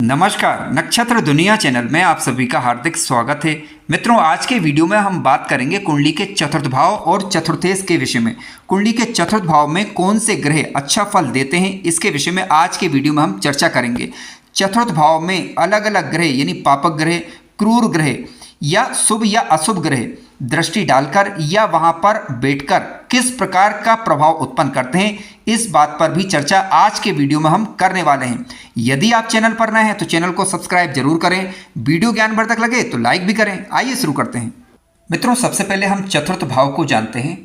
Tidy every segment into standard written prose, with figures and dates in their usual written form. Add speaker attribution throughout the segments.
Speaker 1: नमस्कार, नक्षत्र दुनिया चैनल में आप सभी का हार्दिक स्वागत है। मित्रों, आज के वीडियो में हम बात करेंगे कुंडली के चतुर्थ भाव और चतुर्थेश के विषय में। कुंडली के चतुर्थ भाव में कौन से ग्रह अच्छा फल देते हैं, इसके विषय में आज के वीडियो में हम चर्चा करेंगे। चतुर्थ भाव में अलग अलग ग्रह यानी पापक ग्रह, क्रूर ग्रह या शुभ या अशुभ ग्रह दृष्टि डालकर या वहां पर बैठकर किस प्रकार का प्रभाव उत्पन्न करते हैं, इस बात पर भी चर्चा आज के वीडियो में हम करने वाले हैं। यदि आप चैनल पर नए हैं तो चैनल को सब्सक्राइब जरूर करें, वीडियो ज्ञानवर्धक लगे तो लाइक भी करें। आइए शुरू करते हैं। मित्रों, सबसे पहले हम चतुर्थ भाव को जानते हैं।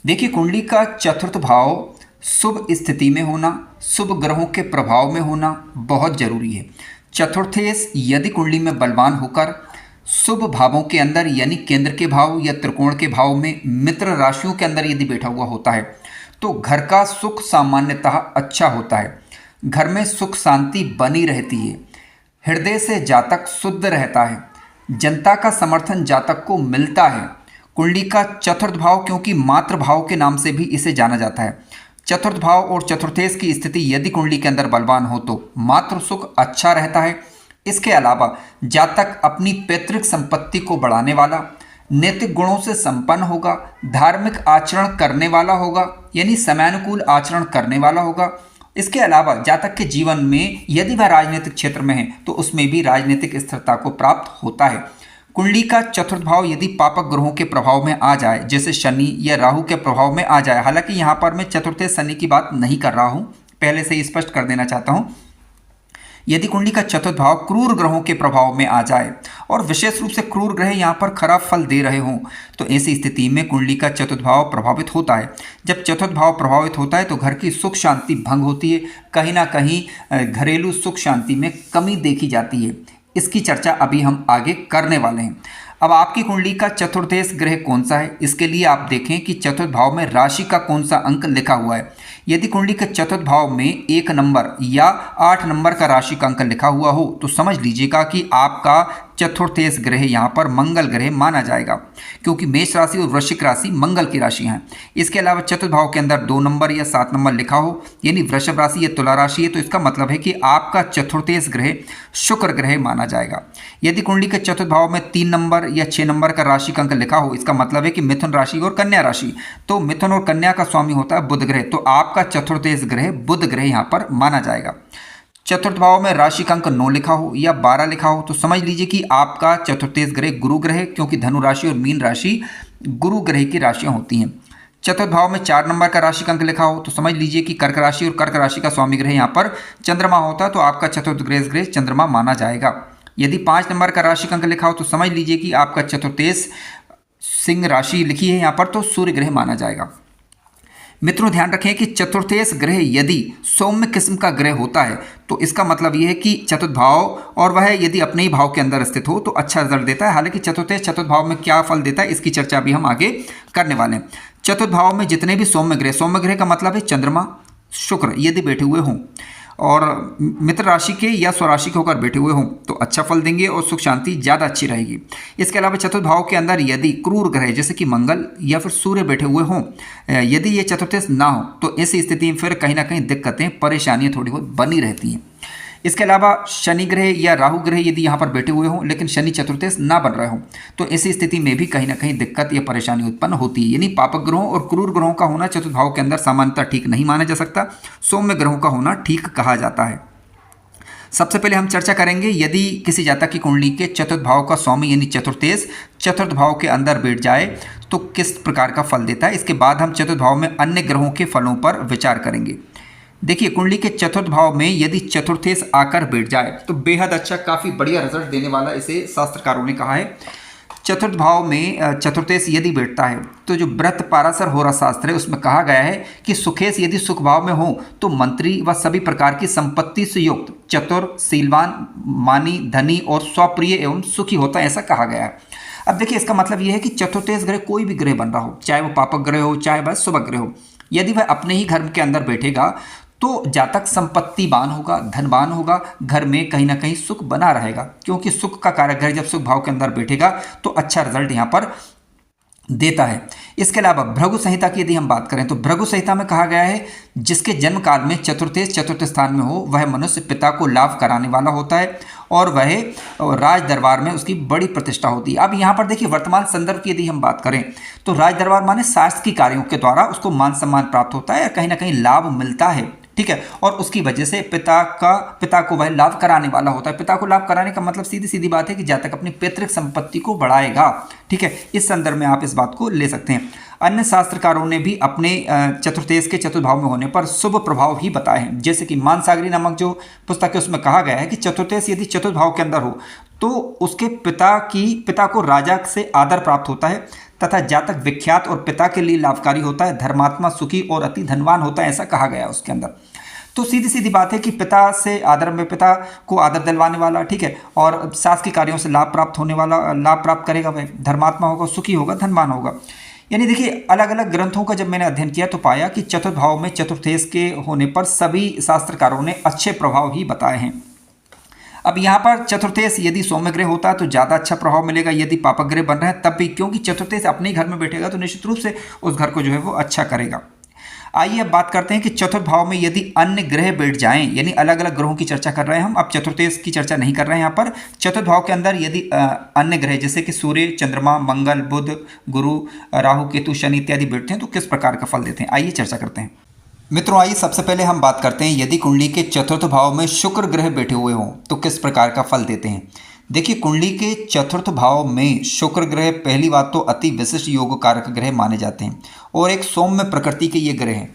Speaker 1: देखिए, कुंडली का चतुर्थ भाव शुभ स्थिति में होना, शुभ ग्रहों के प्रभाव में होना बहुत जरूरी है। चतुर्थेश यदि कुंडली में बलवान होकर शुभ भावों के अंदर यानी केंद्र के भाव या त्रिकोण के भाव में मित्र राशियों के अंदर यदि बैठा हुआ होता है तो घर का सुख सामान्यतः अच्छा होता है। घर में सुख शांति बनी रहती है। हृदय से जातक शुद्ध रहता है। जनता का समर्थन जातक को मिलता है। कुंडली का चतुर्थ भाव क्योंकि मातृ भाव के नाम से भी इसे जाना जाता है। चतुर्थ भाव और चतुर्थेश की स्थिति यदि कुंडली के अंदर बलवान हो तो मातृ सुख अच्छा रहता है। इसके अलावा जातक अपनी पैतृक संपत्ति को बढ़ाने वाला, नैतिक गुणों से संपन्न होगा, धार्मिक आचरण करने वाला होगा यानी समयानुकूल आचरण करने वाला होगा। इसके अलावा जातक के जीवन में यदि वह राजनीतिक क्षेत्र में है तो उसमें भी राजनीतिक स्थिरता को प्राप्त होता है। कुंडली का चतुर्थ भाव यदि पापक ग्रहों के प्रभाव में आ जाए, जैसे शनि या राहु के प्रभाव में आ जाए, हालांकि यहाँ पर मैं चतुर्थ शनि की बात नहीं कर रहा हूँ, पहले से ही स्पष्ट कर देना चाहता हूँ। यदि कुंडली का चतुर्थ भाव क्रूर ग्रहों के प्रभाव में आ जाए और विशेष रूप से क्रूर ग्रह यहाँ पर खराब फल दे रहे हों तो ऐसी स्थिति में कुंडली का चतुर्थ भाव प्रभावित होता है। जब चतुर्थ भाव प्रभावित होता है तो घर की सुख शांति भंग होती है। कहीं ना कहीं घरेलू सुख शांति में कमी देखी जाती है। इसकी चर्चा अभी हम आगे करने वाले हैं। अब आपकी कुंडली का चतुर्थेश ग्रह कौन सा है, इसके लिए आप देखें कि चतुर्थ भाव में राशि का कौन सा अंक लिखा हुआ है। यदि कुंडली के चतुर्थ भाव में 1 नंबर या 8 नंबर का राशि का अंक लिखा हुआ हो तो समझ लीजिएगा कि आपका चतुर्थेश ग्रह यहाँ पर मंगल ग्रह माना जाएगा, क्योंकि मेष राशि और वृश्चिक राशि मंगल की राशि हैं। इसके अलावा चतुर्थ भाव के अंदर 2 नंबर या 7 नंबर लिखा हो यानी वृषभ राशि या तुला राशि है तो इसका मतलब है कि आपका चतुर्थेश ग्रह शुक्र ग्रह माना जाएगा। यदि कुंडली के चतुर्थ भाव में 3 नंबर या 6 नंबर का राशि का अंक लिखा हो, इसका मतलब है कि मिथुन राशि और कन्या राशि, तो मिथुन और कन्या का स्वामी होता है बुध ग्रह, तो आपका चतुर्थेश ग्रह बुध ग्रह यहाँ पर माना जाएगा। चतुर्थ भाव में राशि का अंक 9 लिखा हो या 12 लिखा हो तो समझ लीजिए कि आपका चतुर्थेश ग्रह गुरु ग्रह, क्योंकि धनु राशि और मीन राशि गुरु ग्रह की राशियां होती हैं। चतुर्थ भाव में 4 नंबर का राशि का अंक लिखा हो तो समझ लीजिए कि कर्क राशि और कर्क राशि का स्वामी ग्रह यहाँ पर चंद्रमा होता है, तो आपका चतुर्थ ग्रह चंद्रमा माना जाएगा। यदि 5 नंबर का राशि का अंक लिखा हो तो समझ लीजिए कि आपका चतुर्थेश सिंह राशि लिखी है यहाँ पर तो सूर्य ग्रह माना जाएगा। मित्रों, ध्यान रखें कि चतुर्थेश ग्रह यदि सौम्य किस्म का ग्रह होता है तो इसका मतलब यह है कि चतुर्थ भाव और वह यदि अपने ही भाव के अंदर स्थित हो तो अच्छा रिजल्ट देता है। हालांकि चतुर्थ भाव में क्या फल देता है इसकी चर्चा भी हम आगे करने वाले हैं। चतुर्थ भाव में जितने भी सौम्य ग्रह का मतलब है चंद्रमा शुक्र यदि बैठे हुए हों और मित्र राशि के या स्वराशि के होकर बैठे हुए हों तो अच्छा फल देंगे और सुख शांति ज़्यादा अच्छी रहेगी। इसके अलावा चतुर्थ भाव के अंदर यदि क्रूर ग्रह जैसे कि मंगल या फिर सूर्य बैठे हुए हों, यदि ये चतुर्थेश ना हो तो ऐसी स्थिति में फिर कहीं ना कहीं दिक्कतें परेशानियाँ थोड़ी बहुत बनी रहती हैं। इसके अलावा शनि ग्रह या राहु ग्रह यदि यहाँ पर बैठे हुए हों लेकिन शनि चतुर्थेश ना बन रहे हों तो ऐसी स्थिति में भी कहीं ना कहीं दिक्कत या परेशानी उत्पन्न होती है। यानी पापक ग्रहों और क्रूर ग्रहों का होना चतुर्थ भाव के अंदर सामान्यतः ठीक नहीं माना जा सकता, सौम्य ग्रहों का होना ठीक कहा जाता है। सबसे पहले हम चर्चा करेंगे यदि किसी जातक की कुंडली के चतुर्थ भाव का स्वामी यानी चतुर्थेश चतुर्थ भाव के अंदर बैठ जाए तो किस प्रकार का फल देता है। इसके बाद हम चतुर्थ भाव में अन्य ग्रहों के फलों पर विचार करेंगे। देखिए, कुंडली के चतुर्थ भाव में यदि चतुर्थेश आकर बैठ जाए तो बेहद अच्छा काफ़ी बढ़िया रिजल्ट देने वाला इसे शास्त्रकारों ने कहा है। चतुर्थ भाव में चतुर्थेश यदि बैठता है तो जो व्रत पाराशर होरा शास्त्र है उसमें कहा गया है कि सुखेश यदि सुख भाव में हो तो मंत्री व सभी प्रकार की संपत्ति से युक्त चतुर शीलवान मानी धनी और स्वप्रिय एवं सुखी होता है, ऐसा कहा गया है। अब देखिए, इसका मतलब यह है कि चतुर्थेश ग्रह कोई भी ग्रह बन रहा हो, चाहे वो पापक ग्रह हो चाहे वह शुभ ग्रह हो, यदि वह अपने ही घर के अंदर बैठेगा तो जातक संपत्तिवान होगा, धनवान होगा, घर में कहीं ना कहीं सुख बना रहेगा, क्योंकि सुख का कारक ग्रह जब सुख भाव के अंदर बैठेगा तो अच्छा रिजल्ट यहाँ पर देता है। इसके अलावा भृगु संहिता की यदि हम बात करें तो भृगु संहिता में कहा गया है जिसके जन्म काल में चतुर्थेश चतुर्थ स्थान में हो वह मनुष्य पिता को लाभ कराने वाला होता है और वह राज दरबार में उसकी बड़ी प्रतिष्ठा होती है। अब यहाँ पर देखिए वर्तमान संदर्भ की यदि हम बात करें तो राज दरबार माने शासकीय कार्यों के द्वारा उसको मान सम्मान प्राप्त होता है और कहीं ना कहीं लाभ मिलता है, ठीक है। और उसकी वजह से पिता को वह लाभ कराने वाला होता है। पिता को लाभ कराने का मतलब सीधी सीधी बात है कि जातक अपनी पैतृक संपत्ति को बढ़ाएगा, ठीक है। इस संदर्भ में आप इस बात को ले सकते हैं। अन्य शास्त्रकारों ने भी अपने चतुर्थेश के चतुर्थ भाव में होने पर शुभ प्रभाव ही बताए हैं। जैसे कि मानसागरी नामक जो पुस्तक है उसमें कहा गया है कि चतुर्थेश यदि चतुर्थ भाव के अंदर हो तो उसके पिता को राजा से आदर प्राप्त होता है तथा जातक विख्यात और पिता के लिए लाभकारी होता है, धर्मात्मा, सुखी और अति धनवान होता है, ऐसा कहा गया है उसके अंदर। तो सीधी सीधी बात है कि पिता से आदर में पिता को आदर दिलवाने वाला, ठीक है, और शासकीय कार्यों से लाभ प्राप्त करेगा, वह धर्मात्मा होगा, सुखी होगा, धनवान होगा। यानी देखिए अलग अलग ग्रंथों का जब मैंने अध्ययन किया तो पाया कि चतुर्थ भाव में चतुर्थेश के होने पर सभी शास्त्रकारों ने अच्छे प्रभाव ही बताए हैं। अब यहाँ पर चतुर्थेश यदि सौम्य ग्रह होता है तो ज़्यादा अच्छा प्रभाव मिलेगा, यदि पापक ग्रह बन रहा है तब भी, क्योंकि चतुर्थेश अपने ही घर में बैठेगा तो निश्चित रूप से उस घर को जो है वो अच्छा करेगा। आइए अब बात करते हैं कि चतुर्थ भाव में यदि अन्य ग्रह बैठ जाएं, यानी अलग अलग ग्रहों की चर्चा कर रहे हैं हम, अब चतुर्थेश की चर्चा नहीं कर रहे हैं यहाँ पर। चतुर्थ भाव के अंदर यदि अन्य ग्रह जैसे कि सूर्य, चंद्रमा, मंगल, बुध, गुरु, राहु, केतु, शनि इत्यादि बैठते हैं तो किस प्रकार का फल देते हैं, आइए चर्चा करते हैं। मित्रों आइए सबसे पहले हम बात करते हैं यदि कुंडली के चतुर्थ भाव में शुक्र ग्रह बैठे हुए हों तो किस प्रकार का फल देते हैं। देखिए कुंडली के चतुर्थ भाव में शुक्र ग्रह पहली बात तो अति विशिष्ट योग कारक ग्रह माने जाते हैं और एक सौम्य प्रकृति के ये ग्रह हैं।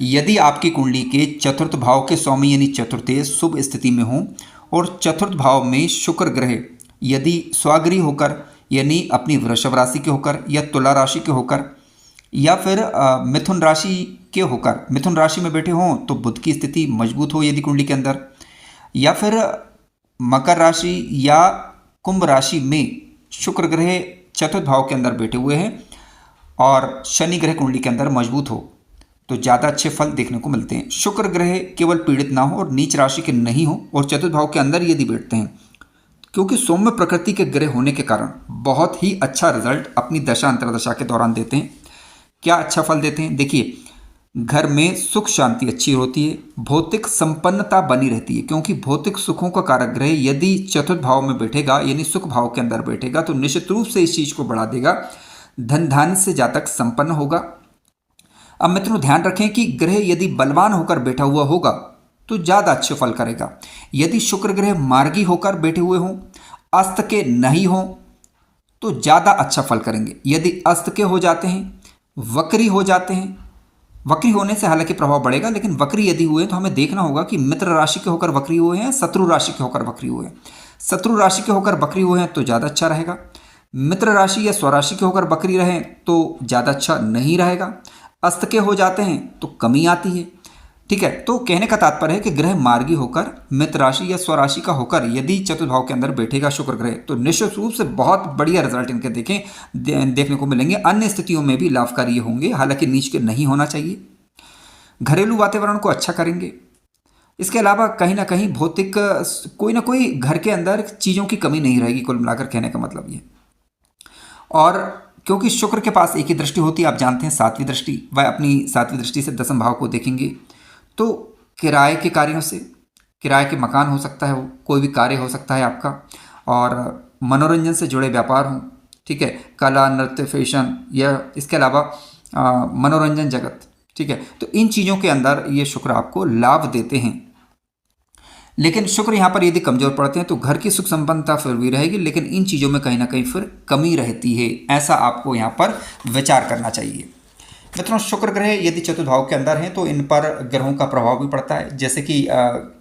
Speaker 1: यदि आपकी कुंडली के चतुर्थ भाव के सौम्य यानी चतुर्थेश शुभ स्थिति में हो और चतुर्थ भाव में शुक्र ग्रह यदि स्वगृही होकर यानी अपनी वृषभ राशि के होकर या तुला राशि के होकर या फिर मिथुन राशि के होकर मिथुन राशि में बैठे हों तो बुध की स्थिति मजबूत हो यदि कुंडली के अंदर, या फिर मकर राशि या कुंभ राशि में शुक्र ग्रह चतुर्थ भाव के अंदर बैठे हुए हैं और शनि ग्रह कुंडली के अंदर मजबूत हो तो ज़्यादा अच्छे फल देखने को मिलते हैं। शुक्र ग्रह केवल पीड़ित ना हो और नीच राशि के नहीं हो और चतुर्थ भाव के अंदर यदि बैठते हैं, क्योंकि सौम्य प्रकृति के ग्रह होने के कारण बहुत ही अच्छा रिजल्ट अपनी दशा अंतर्दशा के दौरान देते हैं। क्या अच्छा फल देते हैं, देखिए घर में सुख शांति अच्छी होती है, भौतिक संपन्नता बनी रहती है, क्योंकि भौतिक सुखों का कारक ग्रह यदि चतुर्थ भाव में बैठेगा यानी सुख भाव के अंदर बैठेगा तो निश्चित रूप से इस चीज़ को बढ़ा देगा, धन धान्य से जातक संपन्न होगा। अब मित्रों ध्यान रखें कि ग्रह यदि बलवान होकर बैठा हुआ होगा तो ज़्यादा अच्छे फल करेगा। यदि शुक्र ग्रह मार्गी होकर बैठे हुए हों, अस्त के नहीं हों तो ज़्यादा अच्छा फल करेंगे। यदि अस्त के हो जाते हैं, वक्री हो जाते हैं, वक्री होने से हालांकि प्रभाव बढ़ेगा, लेकिन वक्री यदि हुए तो हमें देखना होगा कि मित्र राशि के होकर वक्री हुए हैं, शत्रु राशि के होकर वक्री हुए हैं। शत्रु राशि के होकर वक्री हुए हैं तो ज़्यादा अच्छा रहेगा, मित्र राशि या स्वराशि के होकर वक्री रहें तो ज़्यादा अच्छा नहीं रहेगा, अस्त के हो जाते हैं तो कमी आती है, ठीक है। तो कहने का तात्पर्य है कि ग्रह मार्गी होकर मित्र राशि या स्वराशि का होकर यदि चतुर्थ भाव के अंदर बैठेगा शुक्र ग्रह तो निश्चित रूप से बहुत बढ़िया रिजल्ट इनके देखने को मिलेंगे। अन्य स्थितियों में भी लाभकारी होंगे, हालांकि नीच के नहीं होना चाहिए। घरेलू वातावरण को अच्छा करेंगे। इसके अलावा कहीं ना कहीं भौतिक कोई ना कोई घर के अंदर चीज़ों की कमी नहीं रहेगी, कुल मिलाकर कहने का मतलब ये। और क्योंकि शुक्र के पास एक ही दृष्टि होती है, आप जानते हैं सातवीं दृष्टि, वह अपनी सातवीं दृष्टि से दसम भाव को देखेंगे तो किराए के कार्यों से, किराए के मकान हो सकता है, वो कोई भी कार्य हो सकता है आपका, और मनोरंजन से जुड़े व्यापार हों, ठीक है, कला, नृत्य, फैशन या इसके अलावा मनोरंजन जगत, ठीक है। तो इन चीज़ों के अंदर ये शुक्र आपको लाभ देते हैं। लेकिन शुक्र यहाँ पर यदि कमज़ोर पड़ते हैं तो घर की सुख संपन्नता फिर भी रहेगी, लेकिन इन चीज़ों में कहीं ना कहीं फिर कमी रहती है, ऐसा आपको यहाँ पर विचार करना चाहिए। मित्रों शुक्र ग्रह यदि चतुर्थ भाव के अंदर हैं तो इन पर ग्रहों का प्रभाव भी पड़ता है, जैसे कि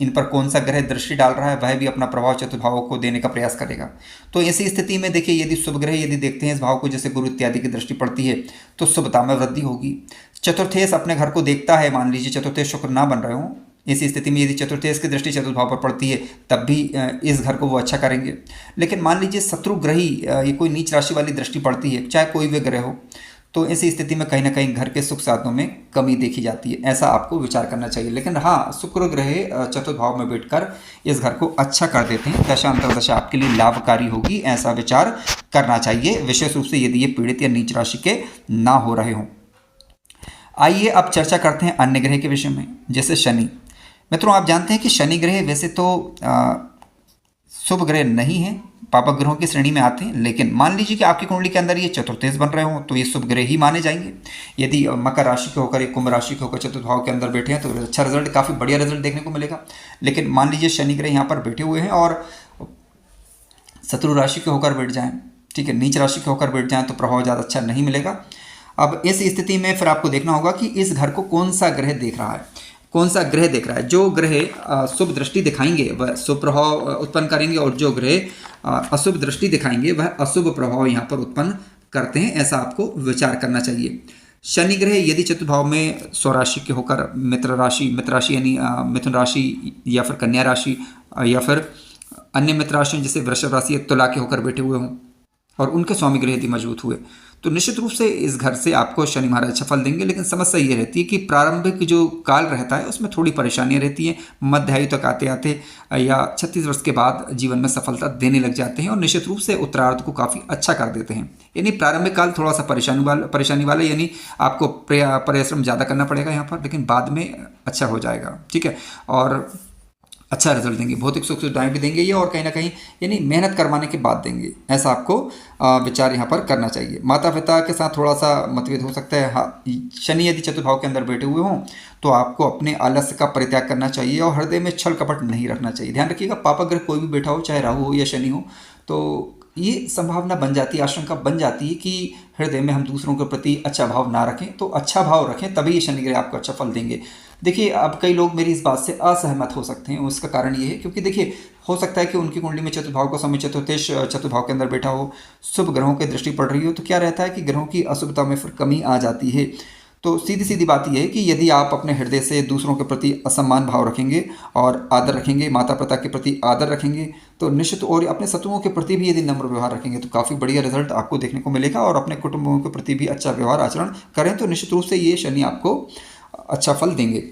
Speaker 1: इन पर कौन सा ग्रह दृष्टि डाल रहा है वह भी अपना प्रभाव चतुर्थ भाव को देने का प्रयास करेगा। तो ऐसी स्थिति में देखिए यदि शुभ ग्रह यदि देखते हैं इस भाव को, जैसे गुरु इत्यादि की दृष्टि पड़ती है तो शुभता में वृद्धि होगी। चतुर्थेश अपने घर को देखता है, मान लीजिए चतुर्थेश शुक्र ना बन रहे हों, इसी स्थिति में यदि चतुर्थेश की दृष्टि चतुर्थ भाव पर पड़ती है तब भी इस घर को वो अच्छा करेंगे। लेकिन मान लीजिए शत्रु ग्रही ये कोई नीच राशि वाली दृष्टि पड़ती है, चाहे कोई भी ग्रह हो, तो ऐसी स्थिति में कहीं ना कहीं घर के सुख साधनों में कमी देखी जाती है। ऐसा आपको विचार करना चाहिए। लेकिन हाँ, शुक्र ग्रह चतुर्थ भाव में बैठकर इस घर को अच्छा कर देते हैं। दशा अंतर्दशा आपके लिए लाभकारी होगी, ऐसा विचार करना चाहिए, विशेष रूप से यदि ये पीड़ित या नीच राशि के ना हो रहे हों। आइए अब चर्चा करते हैं अन्य ग्रह के विषय में, जैसे शनि। मित्रों, आप जानते हैं कि शनि ग्रह वैसे तो शुभ ग्रह नहीं है, पापक ग्रहों की श्रेणी में आते हैं, लेकिन मान लीजिए कि आपकी कुंडली के अंदर ये चतुर्थेश बन रहे हो तो ये शुभ ग्रह ही माने जाएंगे। यदि मकर राशि के होकर, कुंभ राशि के होकर चतुर्थ भाव के अंदर बैठे हैं तो अच्छा रिजल्ट, काफ़ी बढ़िया रिजल्ट देखने को मिलेगा। लेकिन मान लीजिए शनि ग्रह यहाँ पर बैठे हुए हैं और शत्रु राशि के होकर बैठ जाएं, ठीक है, नीच राशि के होकर बैठ जाएं तो प्रभाव ज़्यादा अच्छा नहीं मिलेगा। अब इस स्थिति में फिर आपको देखना होगा कि इस घर को कौन सा ग्रह देख रहा है, कौन सा ग्रह देख रहा है। जो ग्रह शुभ दृष्टि दिखाएंगे वह शुभ प्रभाव उत्पन्न करेंगे, और जो ग्रह अशुभ दृष्टि दिखाएंगे वह अशुभ प्रभाव यहाँ पर उत्पन्न करते हैं। ऐसा आपको विचार करना चाहिए। शनि ग्रह यदि चतुर्थ भाव में स्वराशि के होकर मित्र राशि यानी मिथुन राशि या फिर कन्या राशि या फिर अन्य मित्र राशियों जैसे वृषभ राशि या तुला के होकर बैठे हुए हों और उनके स्वामी ग्रह यदि मजबूत हुए तो निश्चित रूप से इस घर से आपको शनि महाराज अच्छा फल देंगे। लेकिन समस्या ये रहती है कि प्रारंभिक जो काल रहता है उसमें थोड़ी परेशानियां रहती हैं। मध्य आयु तक आते आते या 36 वर्ष के बाद जीवन में सफलता देने लग जाते हैं और निश्चित रूप से उत्तरार्ध को काफ़ी अच्छा कर देते हैं। यानी प्रारंभिक काल थोड़ा सा परेशानी वाला, यानी आपको परिश्रम ज़्यादा करना पड़ेगा यहाँ पर, लेकिन बाद में अच्छा हो जाएगा, ठीक है, और अच्छा रिजल्ट देंगे। भौतिक सुख सुविधाएं भी देंगे ये, और कहीं ना कहीं यानी मेहनत करवाने के बाद देंगे। ऐसा आपको विचार यहाँ पर करना चाहिए। माता पिता के साथ थोड़ा सा मतभेद हो सकता है। हाँ, शनि यदि चतुर्भाव के अंदर बैठे हुए हों तो आपको अपने आलस्य का परित्याग करना चाहिए और हृदय में छल कपट नहीं रखना चाहिए। ध्यान रखिएगा, पापक ग्रह कोई भी बैठा हो, चाहे राहु हो या शनि हो, तो ये संभावना बन जाती है, आशंका बन जाती है कि हृदय में हम दूसरों के प्रति अच्छा भाव ना रखें। तो अच्छा भाव रखें, तभी ये शनि ग्रह आपको अच्छा फल देंगे। देखिए, अब कई लोग मेरी इस बात से असहमत हो सकते हैं। उसका कारण ये है क्योंकि देखिए, हो सकता है कि उनकी कुंडली में चतुर्भाव का समय चतुर्थेश चतुर्भाव के अंदर बैठा हो, शुभ ग्रहों की दृष्टि पड़ रही हो, तो क्या रहता है कि ग्रहों की अशुभता में फिर कमी आ जाती है। तो सीधी सीधी बात यह है कि यदि आप अपने हृदय से दूसरों के प्रति असम्मान भाव रखेंगे और आदर रखेंगे, माता पिता के प्रति आदर रखेंगे, तो निश्चित, और अपने शत्रुओं के प्रति भी यदि नम्र व्यवहार रखेंगे तो काफ़ी बढ़िया रिजल्ट आपको देखने को मिलेगा। और अपने कुटुंबों के प्रति भी अच्छा व्यवहार आचरण करें तो निश्चित रूप से ये शनि आपको अच्छा फल देंगे।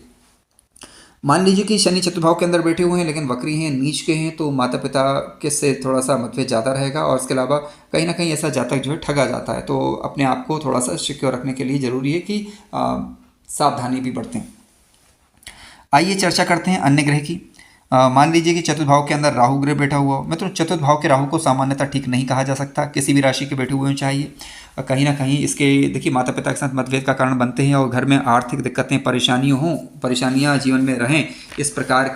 Speaker 1: मान लीजिए कि शनि चतुर्भाव के अंदर बैठे हुए हैं लेकिन वक्री हैं, नीच के हैं, तो माता पिता के से थोड़ा सा मतभेद ज़्यादा रहेगा और इसके अलावा कहीं ना कहीं ऐसा जातक जो है ठगा जाता है। तो अपने आप को थोड़ा सा सिक्योर रखने के लिए ज़रूरी है कि सावधानी भी बरतें। आइए चर्चा करते हैं अन्य ग्रह की। मान लीजिए कि चतुर्थ भाव के अंदर राहु ग्रह बैठा हुआ हो। मित्रों, चतुर्थ भाव के राहु को सामान्यतः ठीक नहीं कहा जा सकता, किसी भी राशि के बैठे हुए चाहिए। कहीं ना कहीं इसके देखिए माता पिता के साथ मतभेद का कारण बनते हैं और घर में आर्थिक दिक्कतें, परेशानियां जीवन में रहें, इस प्रकार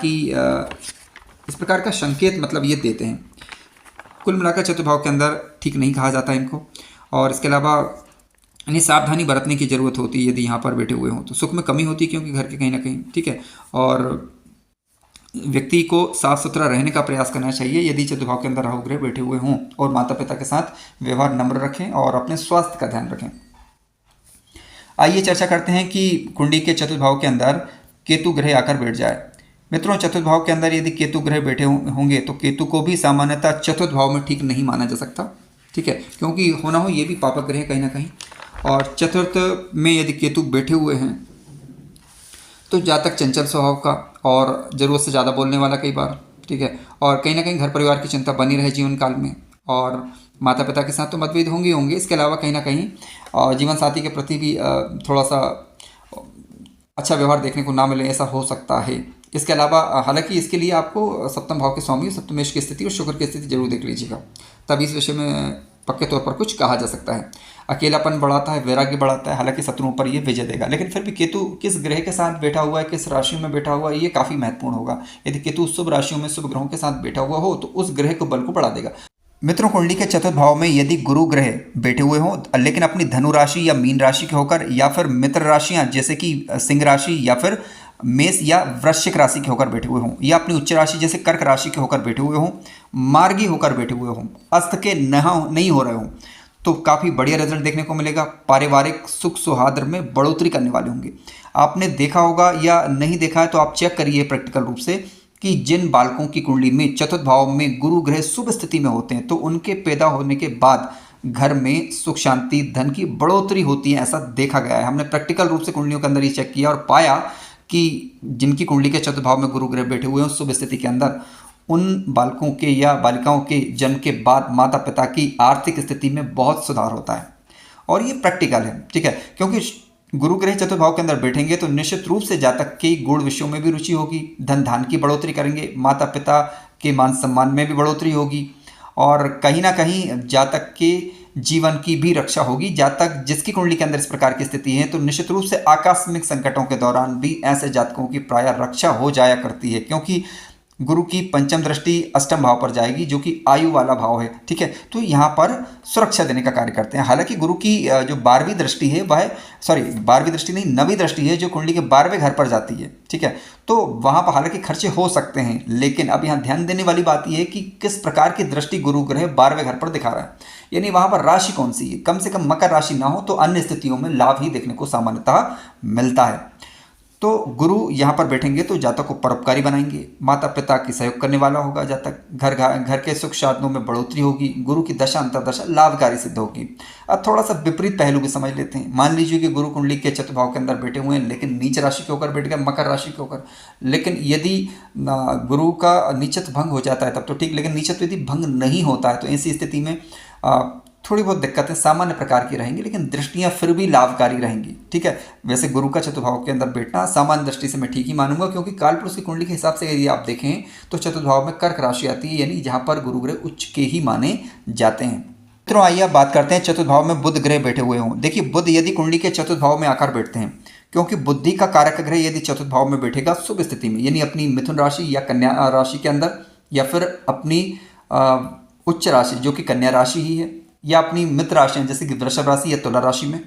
Speaker 1: का संकेत मतलब ये देते हैं। कुल मिलाकर चतुर्थ भाव के अंदर ठीक नहीं कहा जाता इनको। और इसके अलावा यानी सावधानी बरतने की ज़रूरत होती है यदि यहाँ पर बैठे हुए हों तो। सुख में कमी होती है क्योंकि घर के कहीं ना कहीं, ठीक है, और व्यक्ति को साफ सुथरा रहने का प्रयास करना चाहिए यदि चतुर्भाव के अंदर राहु ग्रह बैठे हुए हों। और माता पिता के साथ व्यवहार नम्र रखें और अपने स्वास्थ्य का ध्यान रखें। आइए चर्चा करते हैं कि कुंडली के चतुर्भाव के अंदर केतु ग्रह आकर बैठ जाए। मित्रों, चतुर्थ भाव के अंदर यदि केतु ग्रह बैठे होंगे तो केतु को भी सामान्यतः चतुर्थ भाव में ठीक नहीं माना जा सकता, ठीक है, क्योंकि होना हो ये भी पापक ग्रह कहीं ना कहीं। और चतुर्थ में यदि केतु बैठे हुए हैं तो जातक चंचल स्वभाव का और ज़रूरत से ज़्यादा बोलने वाला कई बार, ठीक है, और कहीं ना कहीं घर परिवार की चिंता बनी रहे जीवन काल में। और माता पिता के साथ तो मतभेद होंगे। इसके अलावा कहीं ना कहीं जीवन साथी के प्रति भी थोड़ा सा अच्छा व्यवहार देखने को ना मिले, ऐसा हो सकता है। इसके अलावा हालांकि इसके लिए आपको सप्तम भाव के स्वामी सप्तमेश की स्थिति और शुक्र की स्थिति जरूर देख लीजिएगा, तभी इस विषय में पक्के तौर पर कुछ कहा जा सकता है। अकेलापन बढ़ाता है, वैराग्य बढ़ाता है, हालांकि शत्रुओं पर यह विजय देगा। लेकिन फिर भी केतु किस ग्रह के साथ बैठा हुआ है, किस राशि में बैठा हुआ है, ये काफ़ी महत्वपूर्ण होगा। यदि केतु शुभ राशियों में शुभ ग्रहों के साथ बैठा हुआ हो तो उस ग्रह को बल को बढ़ा देगा। मित्रों, कुंडली के चतुर्थ भाव में यदि गुरु ग्रह बैठे हुए हों लेकिन अपनी धनु राशि या मीन राशि के होकर, या फिर मित्र राशियां जैसे कि सिंह राशि या फिर मेष या वृश्चिक राशि के होकर बैठे हुए हों, या अपनी उच्च राशि जैसे कर्क राशि के होकर बैठे हुए हों, मार्गी होकर बैठे हुए हों, अस्त के नहीं हो रहे हों, तो काफ़ी बढ़िया रिजल्ट देखने को मिलेगा। पारिवारिक सुख सुहाद्र में बढ़ोतरी करने वाले होंगे। आपने देखा होगा या नहीं देखा है तो आप चेक करिए प्रैक्टिकल रूप से कि जिन बालकों की कुंडली में चतुर्थ भाव में गुरु ग्रह शुभ स्थिति में होते हैं तो उनके पैदा होने के बाद घर में सुख शांति धन की बढ़ोतरी होती है, ऐसा देखा गया है। हमने प्रैक्टिकल रूप से कुंडलियों के अंदर ये चेक किया और पाया कि जिनकी कुंडली के चतुर्थ भाव में गुरु ग्रह बैठे हुए हैं उस शुभ स्थिति के अंदर उन बालकों के या बालिकाओं के जन्म के बाद माता पिता की आर्थिक स्थिति में बहुत सुधार होता है। और ये प्रैक्टिकल है, ठीक है, क्योंकि गुरु ग्रह चतुर्थ भाव के अंदर बैठेंगे तो निश्चित रूप से जातक के गुण विषयों में भी रुचि होगी, धन धान की बढ़ोतरी करेंगे, माता पिता के मान सम्मान में भी बढ़ोतरी होगी और कहीं ना कहीं जातक के जीवन की भी रक्षा होगी। जातक जिसकी कुंडली के अंदर इस प्रकार की स्थिति है तो निश्चित रूप से आकस्मिक संकटों के दौरान भी ऐसे जातकों की प्रायः रक्षा हो जाया करती है, क्योंकि गुरु की पंचम दृष्टि अष्टम भाव पर जाएगी जो कि आयु वाला भाव है, ठीक है, तो यहाँ पर सुरक्षा देने का कार्य करते हैं। हालांकि गुरु की जो 12वीं दृष्टि है वह 12वीं दृष्टि नहीं 9वीं दृष्टि है जो कुंडली के 12वें घर पर जाती है, ठीक है, तो वहाँ पर हालांकि खर्चे हो सकते हैं, लेकिन अब यहाँ ध्यान देने वाली बात यह है कि किस प्रकार की दृष्टि गुरु ग्रह 12वें घर पर दिखा रहा है, यानी वहाँ पर राशि कौन सी है। कम से कम मकर राशि ना हो तो अन्य स्थितियों में लाभ ही देखने को सामान्यतः मिलता है। तो गुरु यहाँ पर बैठेंगे तो जातक को परोपकारी बनाएंगे, माता पिता की सहयोग करने वाला होगा जातक, घर के सुख साधनों में बढ़ोतरी होगी, गुरु की दशा अंतर्दशा लाभकारी सिद्ध होगी। अब थोड़ा सा विपरीत पहलू भी समझ लेते हैं। मान लीजिए कि गुरु कुंडली के चतुर्थ भाव के अंदर बैठे हुए हैं लेकिन नीच राशि के होकर बैठ गए, मकर राशि के होकर, लेकिन यदि गुरु का नीचत्व भंग हो जाता है तब तो ठीक, लेकिन नीचत्व यदि भंग नहीं होता है तो ऐसी स्थिति में थोड़ी बहुत दिक्कतें सामान्य प्रकार की रहेंगी, लेकिन दृष्टियां फिर भी लाभकारी रहेंगी, ठीक है। वैसे गुरु का चतुर्भाव के अंदर बैठना सामान्य दृष्टि से मैं ठीक ही मानूंगा, क्योंकि कालपुरुष की कुंडली के हिसाब से यदि आप देखें तो चतुर्थ भाव में कर्क राशि आती है, यानी जहां पर गुरु ग्रह उच्च के ही माने जाते हैं। मित्रों आइए आप बात करते हैं चतुर्थ भाव में बुध ग्रह बैठे हुए हों। देखिए बुध यदि कुंडली के चतुर्थ भाव में आकर बैठते हैं, क्योंकि बुद्धि का कारक ग्रह यदि चतुर्थ भाव में बैठेगा शुभ स्थिति में, यानी अपनी मिथुन राशि या कन्या राशि के अंदर, या फिर अपनी उच्च राशि जो कि कन्या राशि ही है, या अपनी मित्र राशियां जैसे कि वृषभ राशि या तुला राशि में,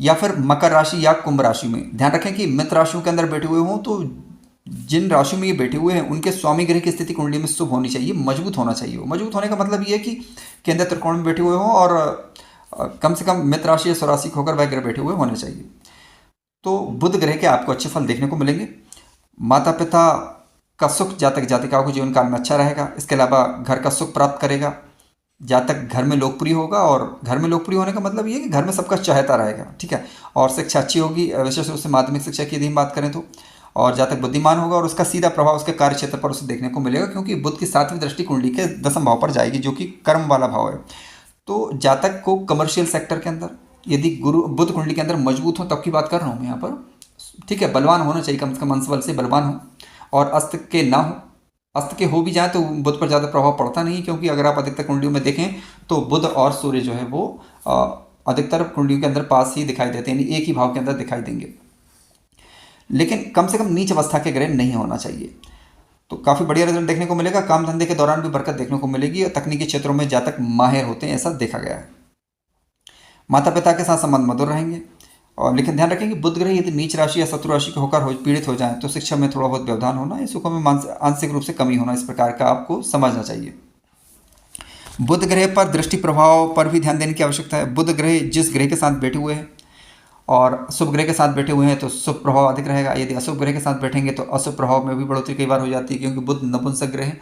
Speaker 1: या फिर मकर राशि या कुंभ राशि में। ध्यान रखें कि मित्र राशियों के अंदर बैठे हुए हों तो जिन राशियों में ये बैठे हुए हैं उनके स्वामी ग्रह की स्थिति कुंडली में शुभ होनी चाहिए, मजबूत होना चाहिए। मजबूत होने का मतलब ये है कि केंद्र त्रिकोण में बैठे हुए हों और कम से कम मित्र राशि या स्वराशि होकर वह ग्रह बैठे हुए होने चाहिए। तो बुध ग्रह के आपको अच्छे फल देखने को मिलेंगे। माता पिता का सुख जातक जातिकाओं को जीवन काल में अच्छा रहेगा। इसके अलावा घर का सुख प्राप्त करेगा, जातक घर में लोकप्रिय होगा, और घर में लोकप्रिय होने का मतलब ये है कि घर में सबका चाहता रहेगा, ठीक है, और शिक्षा अच्छी होगी, विशेष रूप से माध्यमिक शिक्षा की यदि हम बात करें तो, और जातक बुद्धिमान होगा और उसका सीधा प्रभाव उसके कार्य क्षेत्र पर उसे देखने को मिलेगा, क्योंकि बुध की 7वीं दृष्टि कुंडली के 10वें भाव पर जाएगी जो कि कर्म वाला भाव है। तो जातक को कमर्शियल सेक्टर के अंदर यदि बुध कुंडली के अंदर मजबूत हो, तब की बात कर रहा हूँ मैं यहाँ पर, ठीक है, बलवान होना चाहिए, कम से कम अंश बल से बलवान हो, और अस्त के ना हो। अस्त के हो भी जाए तो बुध पर ज़्यादा प्रभाव पड़ता नहीं, क्योंकि अगर आप अधिकतर कुंडलियों में देखें तो बुध और सूर्य जो है वो अधिकतर कुंडलियों के अंदर पास ही दिखाई देते हैं, यानी एक ही भाव के अंदर दिखाई देंगे, लेकिन कम से कम नीच अवस्था के ग्रह नहीं होना चाहिए। तो काफ़ी बढ़िया रिजल्ट देखने को मिलेगा। काम धंधे के दौरान भी बरकत देखने को मिलेगी और तकनीकी क्षेत्रों में जातक माहिर होते हैं, ऐसा देखा गया है। माता पिता के साथ संबंध मधुर रहेंगे, और लेकिन ध्यान रखें कि बुध ग्रह यदि नीच राशि या शत्रु राशि के होकर पीड़ित हो जाए तो शिक्षा में थोड़ा बहुत व्यवधान होना, या सुखों में आंशिक रूप से कमी होना, इस प्रकार का आपको समझना चाहिए। बुध ग्रह पर दृष्टि प्रभाव पर भी ध्यान देने की आवश्यकता है। बुध ग्रह जिस ग्रह के साथ बैठे हुए हैं और शुभ ग्रह के साथ बैठे हुए हैं तो शुभ प्रभाव अधिक रहेगा, यदि अशुभ ग्रह के साथ बैठेंगे तो अशुभ प्रभाव में भी बढ़ोतरी कई बार हो जाती है, क्योंकि बुध नपुंसक ग्रह है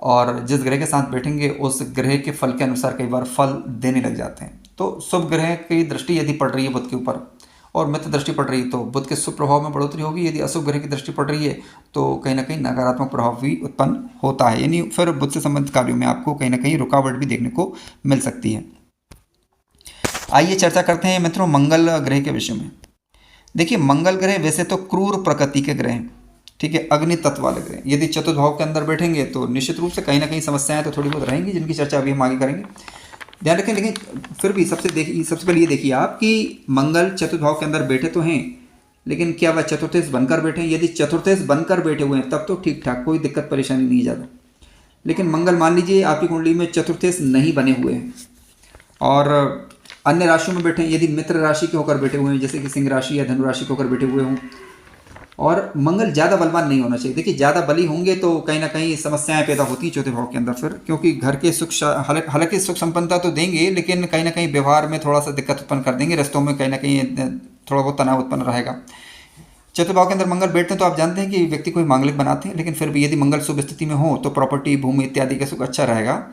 Speaker 1: और जिस ग्रह के साथ बैठेंगे उस ग्रह के फल के अनुसार कई बार फल देने लग जाते हैं। तो शुभ ग्रह की दृष्टि यदि पड़ रही है बुध के ऊपर और मित्र दृष्टि पड़ रही है तो बुध के शुभ प्रभाव में बढ़ोतरी होगी, यदि अशुभ ग्रह की दृष्टि पड़ रही है तो कहीं ना कहीं नकारात्मक प्रभाव भी उत्पन्न होता है, यानी फिर बुध से संबंधित कार्यों में आपको कहीं ना कहीं रुकावट भी देखने को मिल सकती है। आइए चर्चा करते हैं मित्रों मंगल ग्रह के विषय में। देखिए मंगल ग्रह वैसे तो क्रूर प्रकृति के ग्रह हैं, ठीक है, अग्नि तत्व वाले ग्रह। यदि चतुर्थ भाव के अंदर बैठेंगे तो निश्चित रूप से कहीं ना कहीं समस्याएं तो थोड़ी बहुत रहेंगी, जिनकी चर्चा अभी हम आगे करेंगे, ध्यान रखें। लेकिन फिर भी सबसे पहले ये देखिए आप कि मंगल चतुर्थ भाव के अंदर बैठे तो हैं, लेकिन क्या वह चतुर्थेश बनकर बैठे हैं? यदि चतुर्थेश बनकर बैठे हुए हैं तब तो ठीक ठाक, कोई दिक्कत परेशानी नहीं ज़्यादा। लेकिन मंगल मान लीजिए आपकी कुंडली में चतुर्थेश नहीं बने हुए हैं और अन्य राशियों में बैठे हैं, यदि मित्र राशि के होकर बैठे हुए हैं जैसे कि सिंह राशि या धनु राशि के होकर बैठे हुए हों, और मंगल ज़्यादा बलवान नहीं होना चाहिए। देखिए ज़्यादा बली होंगे तो कहीं ना कहीं समस्याएं पैदा होती हैं चौथे भाव के अंदर फिर, क्योंकि घर के सुख हालांकि सुख संपन्नता तो देंगे लेकिन कहीं ना कहीं व्यवहार में थोड़ा सा दिक्कत उत्पन्न कर देंगे, रस्तों में कहीं ना कहीं थोड़ा बहुत तनाव उत्पन्न रहेगा। चतुर्थ भाव के अंदर मंगल बैठते हैं तो आप जानते हैं कि व्यक्ति को मांगलिक बनाते हैं, लेकिन फिर भी यदि मंगल शुभ स्थिति में हो तो प्रॉपर्टी भूमि इत्यादि का सुख अच्छा रहेगा।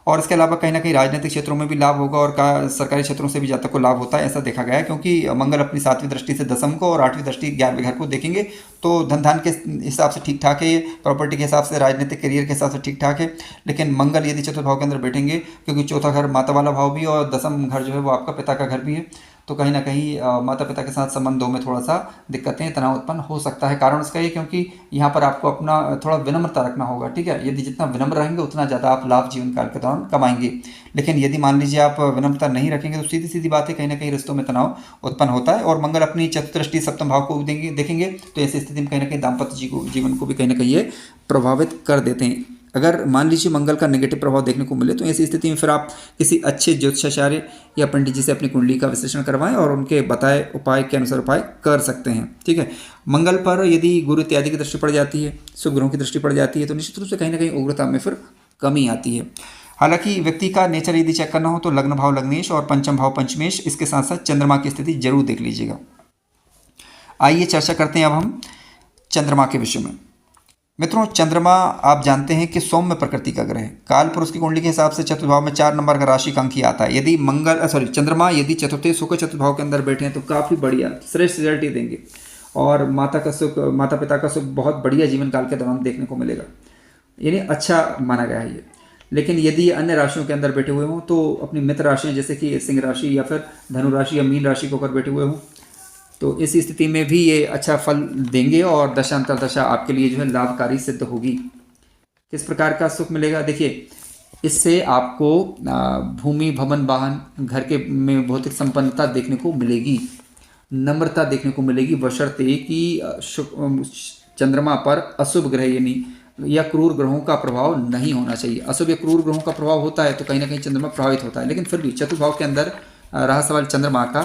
Speaker 1: और इसके अलावा कहीं ना कहीं राजनीतिक क्षेत्रों में भी लाभ होगा और सरकारी क्षेत्रों से भी जातक को लाभ होता है, ऐसा देखा गया है। क्योंकि मंगल अपनी 7वीं दृष्टि से दसम को और 8वीं दृष्टि 11वें घर को देखेंगे, तो धन धान के हिसाब से ठीक ठाक है, ये प्रॉपर्टी के हिसाब से, राजनीतिक करियर के हिसाब से ठीक ठाक है। लेकिन मंगल यदि चतुर्थ भाव के अंदर बैठेंगे, क्योंकि चौथा घर माता वाला भाव भी है और दसम घर जो है वो आपका पिता का घर भी है, तो कहीं ना कहीं माता पिता के साथ संबंधों में थोड़ा सा दिक्कतें, तनाव उत्पन्न हो सकता है। कारण इसका ये, क्योंकि यहाँ पर आपको अपना थोड़ा विनम्रता रखना होगा, ठीक है। यदि जितना विनम्र रहेंगे उतना ज़्यादा आप लाभ जीवन काल के दौरान कमाएंगे। लेकिन यदि मान लीजिए आप विनम्रता नहीं रखेंगे तो सीधी सीधी बात है, कहीं ना कहीं रिश्तों में तनाव उत्पन्न होता है। और मंगल अपनी चतुर्थ दृष्टि सप्तम भाव को देखेंगे, तो ऐसी स्थिति में कहीं ना कहीं दाम्पत्य जीवन को भी कहीं ना कहीं ये प्रभावित कर देते हैं। अगर मान लीजिए मंगल का नेगेटिव प्रभाव देखने को मिले, तो ऐसी स्थिति में फिर आप किसी अच्छे ज्योतिषाचार्य या पंडित जी से अपनी कुंडली का विश्लेषण करवाएं और उनके बताए उपाय के अनुसार उपाय कर सकते हैं, ठीक है। मंगल पर यदि गुरु इत्यादि की दृष्टि पड़ जाती है, शुभ ग्रहों की दृष्टि पड़ जाती है, तो निश्चित रूप से कहीं ना कहीं उग्रता में फिर कमी आती है। हालांकि व्यक्ति का नेचर यदि चेक करना हो तो लग्न भाव लग्नेश और पंचम भाव पंचमेश, इसके साथ साथ चंद्रमा की स्थिति जरूर देख लीजिएगा। आइए चर्चा करते हैं अब हम चंद्रमा के विषय में। मित्रों, चंद्रमा आप जानते हैं कि सौम्य प्रकृति का ग्रह है। काल पुरुष की कुंडली के हिसाब से चतुर्थ भाव में 4 नंबर का राशि का अंक ही आता है। यदि चंद्रमा यदि चतुर्थ सुख चतुर्थ भाव के अंदर बैठे हैं तो काफ़ी बढ़िया श्रेष्ठ रिजल्ट ही देंगे और माता पिता का सुख बहुत बढ़िया जीवन काल के दौरान देखने को मिलेगा, यानी अच्छा माना गया है ये। लेकिन यदि अन्य राशियों के अंदर बैठे हुए हों तो अपनी मित्र राशियाँ जैसे कि सिंह राशि या फिर धनु राशि या मीन राशि को होकर बैठे हुए हों, तो इस स्थिति में भी ये अच्छा फल देंगे और दशांतर दशा आपके लिए जो है लाभकारी सिद्ध होगी। किस प्रकार का सुख मिलेगा? देखिए, इससे आपको भूमि भवन वाहन घर के में भौतिक संपन्नता देखने को मिलेगी, नम्रता देखने को मिलेगी, बशर्ते कि चंद्रमा पर अशुभ ग्रह यानी या क्रूर ग्रहों का प्रभाव नहीं होना चाहिए। अशुभ या क्रूर ग्रहों का प्रभाव होता है तो कहीं ना कहीं चंद्रमा प्रभावित होता है, लेकिन फिर भी चतुर्थ भाव के अंदर रहा सवाल चंद्रमा का,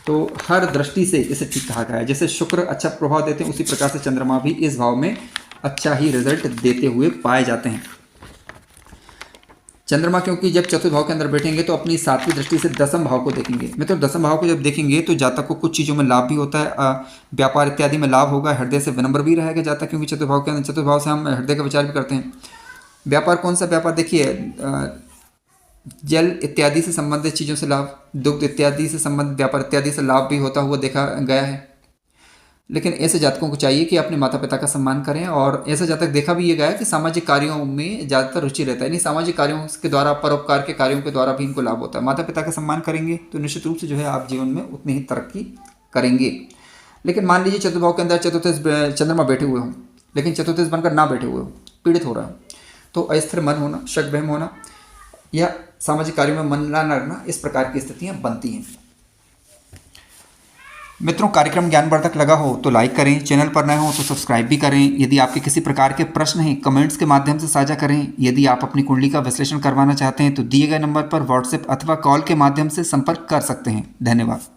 Speaker 1: तो हर दृष्टि से इसे ठीक कहा गया है। जैसे शुक्र अच्छा प्रभाव देते हैं, उसी प्रकार से चंद्रमा भी इस भाव में अच्छा ही रिजल्ट देते हुए पाए जाते हैं। चंद्रमा क्योंकि जब चतुर्थ भाव के अंदर बैठेंगे तो अपनी 7वीं दृष्टि से दसम भाव को देखेंगे। मतलब दसम भाव को जब देखेंगे तो जातक को कुछ चीज़ों में लाभ भी होता है, व्यापार इत्यादि में लाभ होगा, हृदय से विनम्र भी रहेगा जातक, क्योंकि चतुर्थ भाव के अंदर, चतुर्थ भाव से हम हृदय का विचार भी करते हैं। व्यापार कौन सा व्यापार? देखिए, जल इत्यादि से संबंधित चीज़ों से लाभ, दुग्ध इत्यादि से संबंधित व्यापार इत्यादि से लाभ भी होता हुआ देखा गया है। लेकिन ऐसे जातकों को चाहिए कि अपने माता पिता का सम्मान करें, और ऐसा जातक देखा भी ये गया है कि सामाजिक कार्यों में ज़्यादातर रुचि रहता है, यानी सामाजिक कार्यों के द्वारा, परोपकार के कार्यों के द्वारा भी इनको लाभ होता है। माता पिता का सम्मान करेंगे तो निश्चित रूप से जो है आप जीवन में उतनी ही तरक्की करेंगे। लेकिन मान लीजिए चतुर्थ भाव के अंदर चतुर्थ चंद्रमा बैठे हुए हों, लेकिन चतुर्थ बनकर ना बैठे हुए हों, पीड़ित हो रहा है, तो अस्थिर मन होना, शक वहम होना या सामाजिक कार्यों में मन ना लगना, इस प्रकार की स्थितियां बनती हैं। मित्रों, कार्यक्रम ज्ञानवर्धक लगा हो तो लाइक करें, चैनल पर नए हो तो सब्सक्राइब भी करें। यदि आपके किसी प्रकार के प्रश्न हैं, कमेंट्स के माध्यम से साझा करें। यदि आप अपनी कुंडली का विश्लेषण करवाना चाहते हैं तो दिए गए नंबर पर व्हाट्सएप अथवा कॉल के माध्यम से संपर्क कर सकते हैं। धन्यवाद।